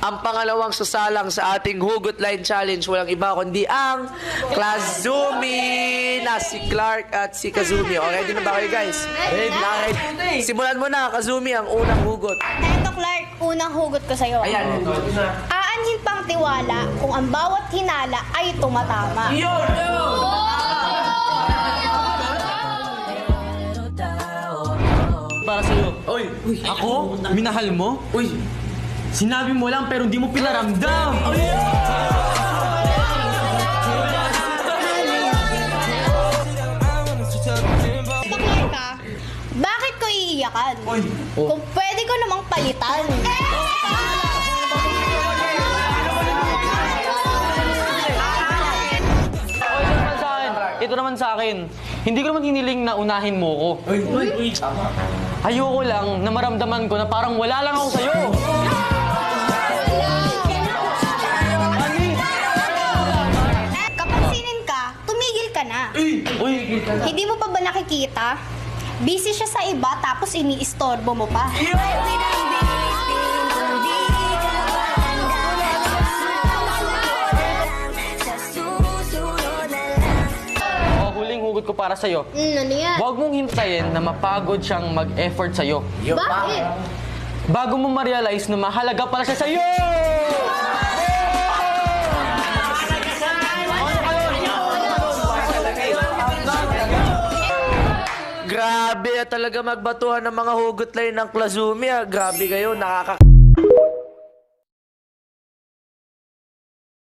Ang pangalawang sasalang sa ating Hugot Line Challenge, walang iba kundi ang Klazumi na si Clark at si Kazumi. Okay, ready na ba kayo guys? Ready. Simulan mo na, Kazumi, ang unang hugot. Eto, Clark, unang hugot ko sa'yo. Ayan. Aanhin pang tiwala kung ang bawat hinala ay tumatama. Para sa'yo. Oy, ako? Minahal mo? Uy, sinabi mo lang pero hindi mo pinaramdam. Eto, Clark, bakit ko iiyakan? Kung pwede ko namang palitan. Ito naman sa akin. Hindi ko naman hiniling na unahin mo ko. Ayoko lang na maramdaman ko na parang wala lang ako sa'yo. Kapag sinin ka, tumigil ka na. Uy, Hindi mo pa ba nakikita? Busy siya sa iba tapos iniistorbo mo pa. huling hugot ko para sa'yo. Ano yan? Huwag mong hintayin na mapagod siyang mag-effort sa'yo. Bakit? Bago mo ma-realize na mahalaga pala siya sa'yo! Grabe talaga magbatuhan ng mga Hugot Line ng Klazumi. Grabe kayo,